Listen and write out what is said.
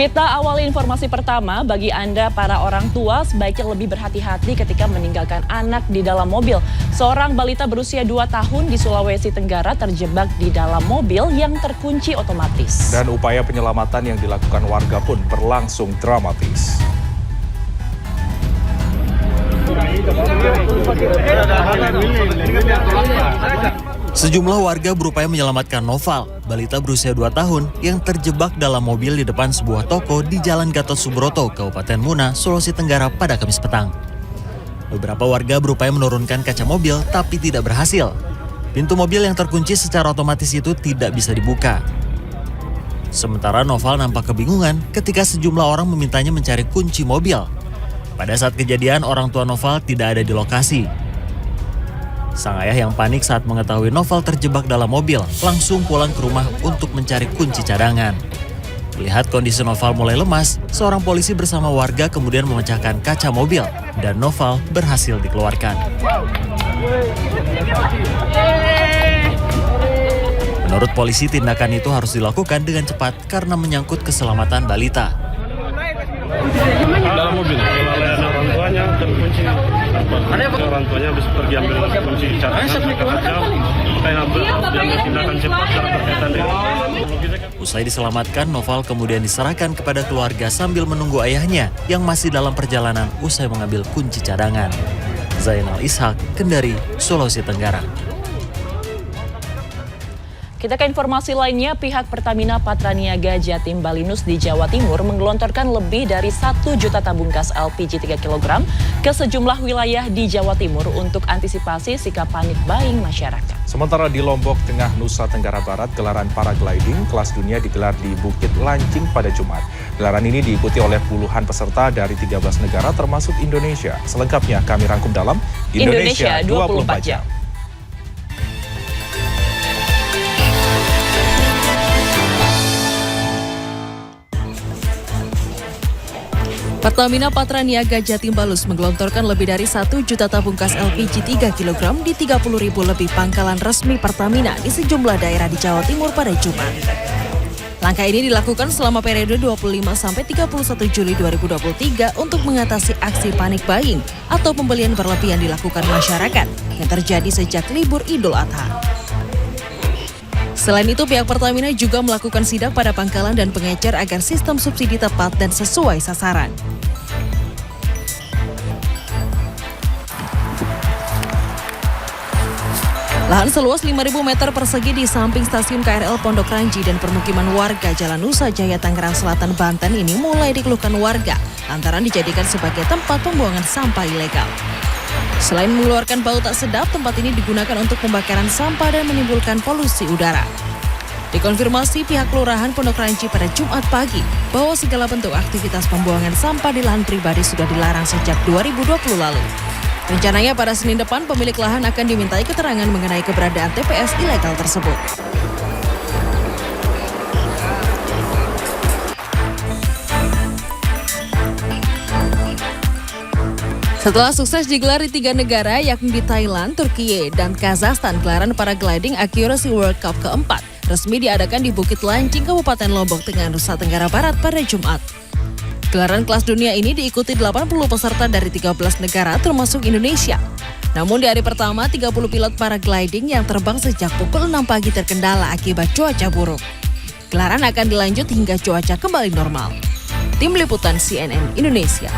Kita awali informasi pertama, bagi Anda para orang tua sebaiknya lebih berhati-hati ketika meninggalkan anak di dalam mobil. Seorang balita berusia 2 tahun di Sulawesi Tenggara terjebak di dalam mobil yang terkunci otomatis. Dan upaya penyelamatan yang dilakukan warga pun berlangsung dramatis. Sejumlah warga berupaya menyelamatkan Noval, balita berusia 2 tahun yang terjebak dalam mobil di depan sebuah toko di Jalan Gatot Subroto, Kabupaten Muna, Sulawesi Tenggara pada Kamis petang. Beberapa warga berupaya menurunkan kaca mobil tapi tidak berhasil. Pintu mobil yang terkunci secara otomatis itu tidak bisa dibuka. Sementara Noval nampak kebingungan ketika sejumlah orang memintanya mencari kunci mobil. Pada saat kejadian, orang tua Noval tidak ada di lokasi. Sang ayah yang panik saat mengetahui Noval terjebak dalam mobil, langsung pulang ke rumah untuk mencari kunci cadangan. Melihat kondisi Noval mulai lemas, seorang polisi bersama warga kemudian memecahkan kaca mobil dan Noval berhasil dikeluarkan. Menurut polisi, tindakan itu harus dilakukan dengan cepat karena menyangkut keselamatan balita. Dalam mobil, orang tuanya terkunci. Orang tuanya bisa pergi ambil kunci cadangan mereka saja. Makanya diambil tindakan cepat dalam berkaitan dengan. Usai diselamatkan, Noval kemudian diserahkan kepada keluarga sambil menunggu ayahnya yang masih dalam perjalanan usai mengambil kunci cadangan. Zainal Ishak, Kendari, Sulawesi Tenggara. Kita ke informasi lainnya, pihak Pertamina Patraniaga Jatim Balinus di Jawa Timur menggelontorkan lebih dari 1 juta tabung gas LPG 3 kg ke sejumlah wilayah di Jawa Timur untuk antisipasi sikap panik buying masyarakat. Sementara di Lombok Tengah, Nusa Tenggara Barat, gelaran paragliding kelas dunia digelar di Bukit Lancing pada Jumat. Gelaran ini diikuti oleh puluhan peserta dari 13 negara termasuk Indonesia. Selengkapnya kami rangkum dalam Indonesia 24 Jam. Pertamina Patraniaga Jatim Balinus menggelontorkan lebih dari 1 juta tabung gas LPG 3 kg di 30.000 lebih pangkalan resmi Pertamina di sejumlah daerah di Jawa Timur pada Jumat. Langkah ini dilakukan selama periode 25 sampai 31 Juli 2023 untuk mengatasi aksi panik buying atau pembelian berlebihan dilakukan masyarakat yang terjadi sejak libur Idul Adha. Selain itu, pihak Pertamina juga melakukan sidak pada pangkalan dan pengecer agar sistem subsidi tepat dan sesuai sasaran. Lahan seluas 5.000 meter persegi di samping stasiun KRL Pondok Ranji dan permukiman warga Jalan Nusa Jaya, Tangerang Selatan, Banten ini mulai dikeluhkan warga lantaran dijadikan sebagai tempat pembuangan sampah ilegal. Selain mengeluarkan bau tak sedap, tempat ini digunakan untuk pembakaran sampah dan menimbulkan polusi udara. Dikonfirmasi pihak Kelurahan Pondok Ranji pada Jumat pagi bahwa segala bentuk aktivitas pembuangan sampah di lahan pribadi sudah dilarang sejak 2020 lalu. Rencananya pada Senin depan pemilik lahan akan dimintai keterangan mengenai keberadaan TPS ilegal tersebut. Setelah sukses digelar di 3 negara yakni di Thailand, Turkiye, dan Kazakhstan, gelaran paragliding Accuracy World Cup keempat resmi diadakan di Bukit Lancing, Kabupaten Lombok Tengah, Nusa Tenggara Barat pada Jumat. Gelaran kelas dunia ini diikuti 80 peserta dari 13 negara termasuk Indonesia. Namun di hari pertama, 30 pilot paragliding yang terbang sejak pukul 6 pagi terkendala akibat cuaca buruk. Gelaran akan dilanjut hingga cuaca kembali normal. Tim Liputan CNN Indonesia.